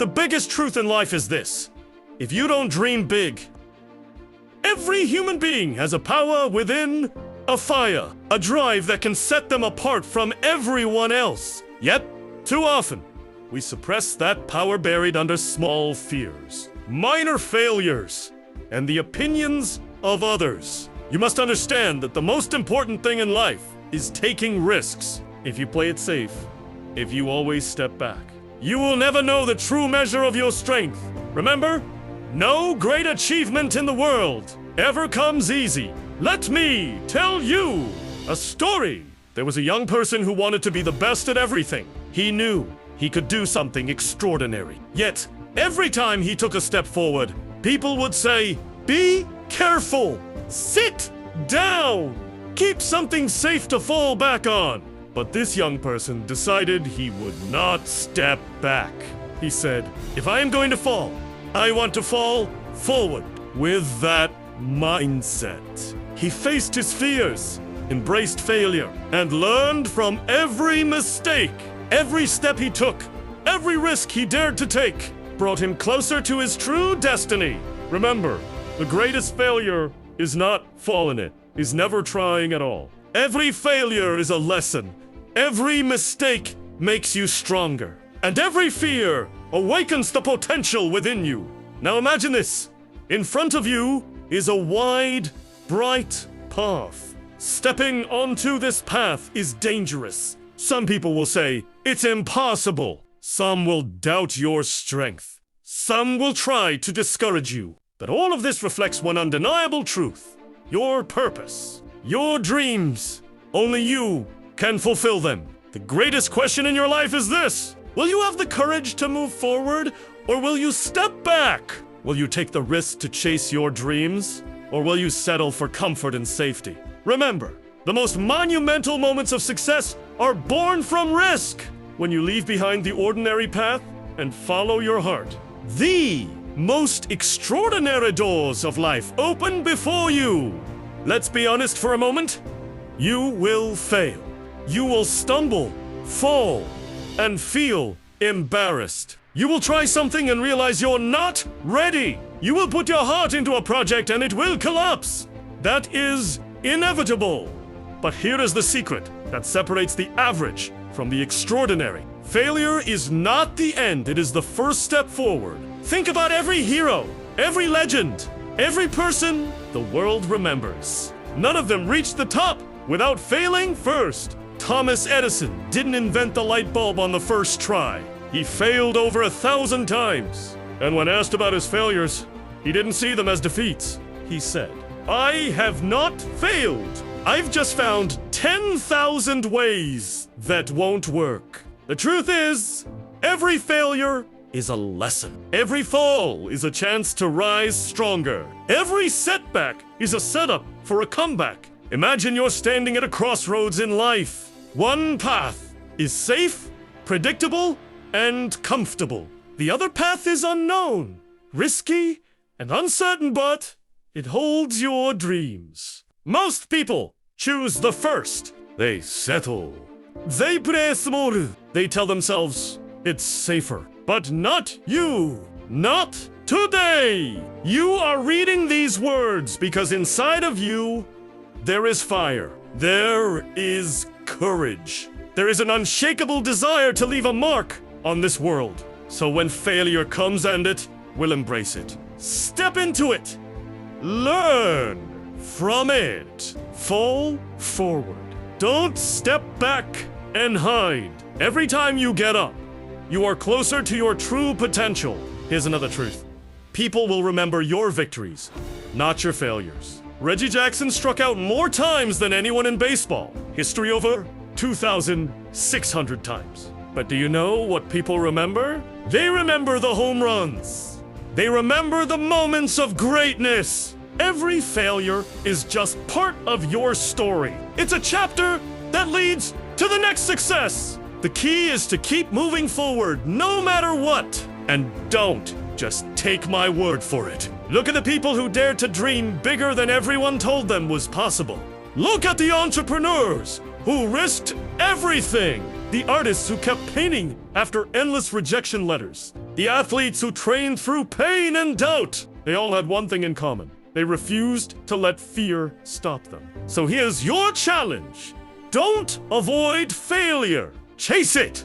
The biggest truth in life is this: if you don't dream big, every human being has a power within, a fire, a drive that can set them apart from everyone else. Yet, too often, we suppress that power buried under small fears, minor failures, and the opinions of others. You must understand that the most important thing in life is taking risks. If you play it safe, if you always step back, you will never know the true measure of your strength. Remember, no great achievement in the world ever comes easy. Let me tell you a story. There was a young person who wanted to be the best at everything. He knew he could do something extraordinary. Yet, every time he took a step forward, people would say, "Be careful! Sit down! Keep something safe to fall back on!" But this young person decided he would not step back. He said, "If I am going to fall, I want to fall forward." With that mindset, he faced his fears, embraced failure, and learned from every mistake. Every step he took, every risk he dared to take, brought him closer to his true destiny. Remember, the greatest failure is not falling it, is never trying at all. Every failure is a lesson. Every mistake makes you stronger. And every fear awakens the potential within you. Now imagine this. In front of you is a wide, bright path. Stepping onto this path is dangerous. Some people will say, "It's impossible." Some will doubt your strength. Some will try to discourage you. But all of this reflects one undeniable truth: your purpose, your dreams. Only you can fulfill them. The greatest question in your life is this: will you have the courage to move forward, or will you step back? Will you take the risk to chase your dreams, or will you settle for comfort and safety? Remember, the most monumental moments of success are born from risk. When you leave behind the ordinary path and follow your heart, the most extraordinary doors of life open before you. Let's be honest for a moment. You will fail. You will stumble, fall, and feel embarrassed. You will try something and realize you're not ready. You will put your heart into a project and it will collapse. That is inevitable. But here is the secret that separates the average from the extraordinary. Failure is not the end, it is the first step forward. Think about every hero, every legend, every person the world remembers. None of them reached the top without failing first. Thomas Edison didn't invent the light bulb on the first try. He failed over 1,000 times. And when asked about his failures, he didn't see them as defeats. He said, "I have not failed. I've just found 10,000 ways that won't work." The truth is, every failure is a lesson. Every fall is a chance to rise stronger. Every setback is a setup for a comeback. Imagine you're standing at a crossroads in life. One path is safe, predictable, and comfortable. The other path is unknown, risky, and uncertain, but it holds your dreams. Most people choose the first. They settle. They play small. They tell themselves, it's safer. But not you. Not today. You are reading these words because inside of you, there is fire. There is courage. There is an unshakable desire to leave a mark on this world. So when failure comes, and it will embrace it. Step into it. Learn from it. Fall forward. Don't step back and hide. Every time you get up, you are closer to your true potential. Here's another truth. People will remember your victories, not your failures. Reggie Jackson struck out more times than anyone in baseball. History over 2,600 times. But do you know what people remember? They remember the home runs. They remember the moments of greatness. Every failure is just part of your story. It's a chapter that leads to the next success. The key is to keep moving forward, no matter what. And don't just take my word for it. Look at the people who dared to dream bigger than everyone told them was possible. Look at the entrepreneurs who risked everything. The artists who kept painting after endless rejection letters. The athletes who trained through pain and doubt. They all had one thing in common. They refused to let fear stop them. So here's your challenge. Don't avoid failure. Chase it.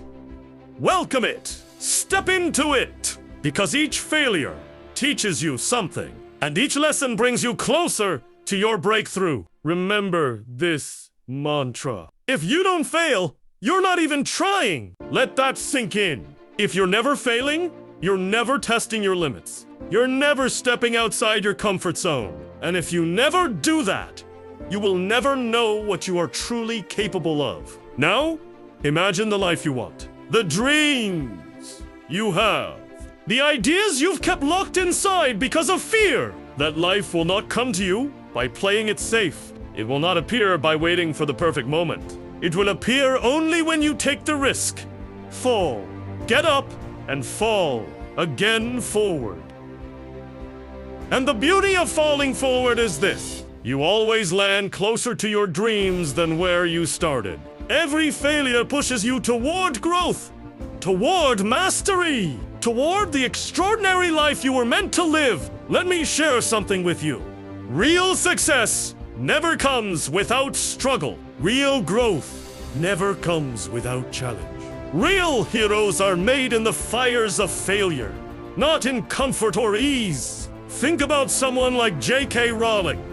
Welcome it. Step into it. Because each failure teaches you something. And each lesson brings you closer to your breakthrough. Remember this mantra. If you don't fail, you're not even trying. Let that sink in. If you're never failing, you're never testing your limits. You're never stepping outside your comfort zone. And if you never do that, you will never know what you are truly capable of. Now, imagine the life you want. The dreams you have. The ideas you've kept locked inside because of fear. That life will not come to you by playing it safe. It will not appear by waiting for the perfect moment. It will appear only when you take the risk. Fall. Get up and fall again forward. And the beauty of falling forward is this. You always land closer to your dreams than where you started. Every failure pushes you toward growth, toward mastery, toward the extraordinary life you were meant to live. Let me share something with you. Real success never comes without struggle. Real growth never comes without challenge. Real heroes are made in the fires of failure, not in comfort or ease. Think about someone like J.K. Rowling.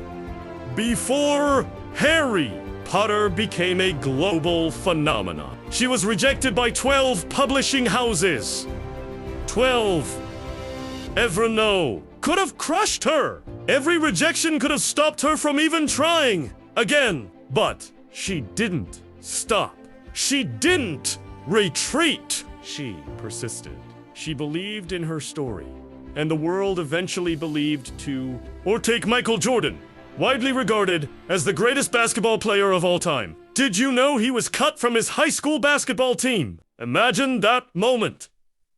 Before Harry Potter became a global phenomenon, she was rejected by 12 publishing houses. 12. Ever no could have crushed her. Every rejection could have stopped her from even trying again. But she didn't stop. She didn't retreat. She persisted. She believed in her story. And the world eventually believed too. Or take Michael Jordan, widely regarded as the greatest basketball player of all time. Did you know he was cut from his high school basketball team? Imagine that moment.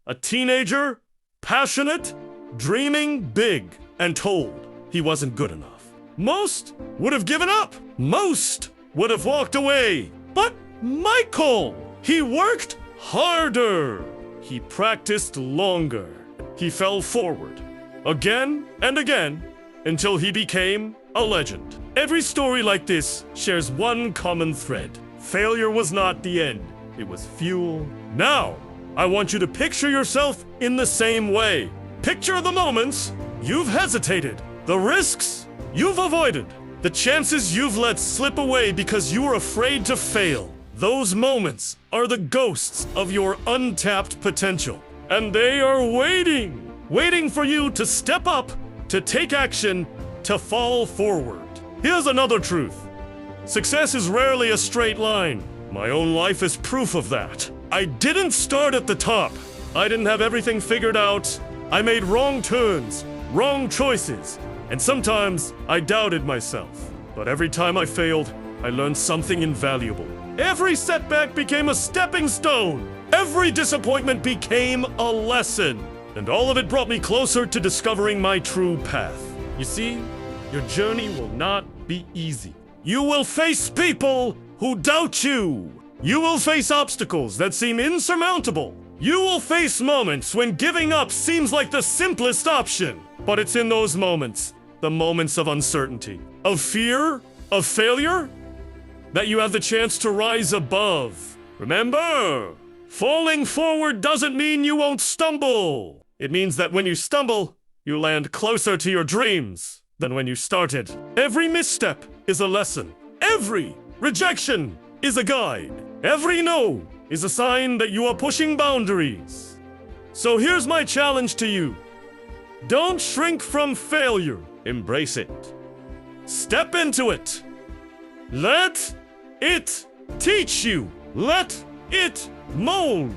A teenager, passionate, dreaming big, and told he wasn't good enough. Most would have given up. Most would have walked away. But Michael, he worked harder. He practiced longer. He fell forward again and again until he became a legend. Every story like this shares one common thread. Failure was not the end. It was fuel. Now, I want you to picture yourself in the same way. Picture the moments you've hesitated, the risks you've avoided, the chances you've let slip away because you were afraid to fail. Those moments are the ghosts of your untapped potential. And they are waiting for you to step up, to take action, to fall forward. Here's another truth. Success is rarely a straight line. My own life is proof of that. I didn't start at the top. I didn't have everything figured out. I made wrong turns, wrong choices, and sometimes I doubted myself. But every time I failed, I learned something invaluable. Every setback became a stepping stone. Every disappointment became a lesson. And all of it brought me closer to discovering my true path. You see, your journey will not be easy. You will face people who doubt you. You will face obstacles that seem insurmountable. You will face moments when giving up seems like the simplest option. But it's in those moments, the moments of uncertainty, of fear, of failure, that you have the chance to rise above. Remember, falling forward doesn't mean you won't stumble. It means that when you stumble, you land closer to your dreams than when you started. Every misstep is a lesson. Every rejection is a guide. Every no is a sign that you are pushing boundaries. So here's my challenge to you. Don't shrink from failure. Embrace it. Step into it. Let it teach you. Let it mold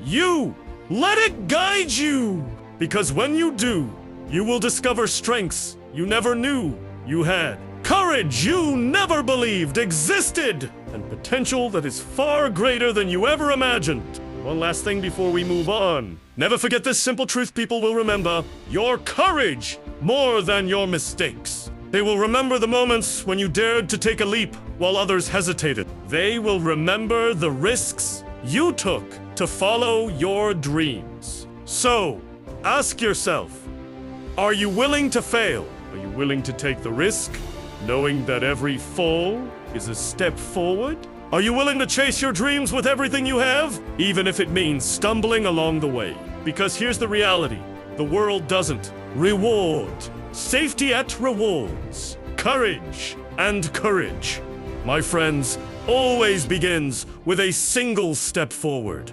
you. Let it guide you. Because when you do, you will discover strengths you never knew you had. Courage you never believed existed. And potential that is far greater than you ever imagined. One last thing before we move on. Never forget this simple truth people will remember. Your courage more than your mistakes. They will remember the moments when you dared to take a leap while others hesitated. They will remember the risks you took to follow your dreams. So, ask yourself, are you willing to fail? Are you willing to take the risk, knowing that every fall is a step forward? Are you willing to chase your dreams with everything you have, even if it means stumbling along the way? Because here's the reality. The world doesn't reward. Safety at rewards. Courage and courage, my friends, always begins with a single step forward.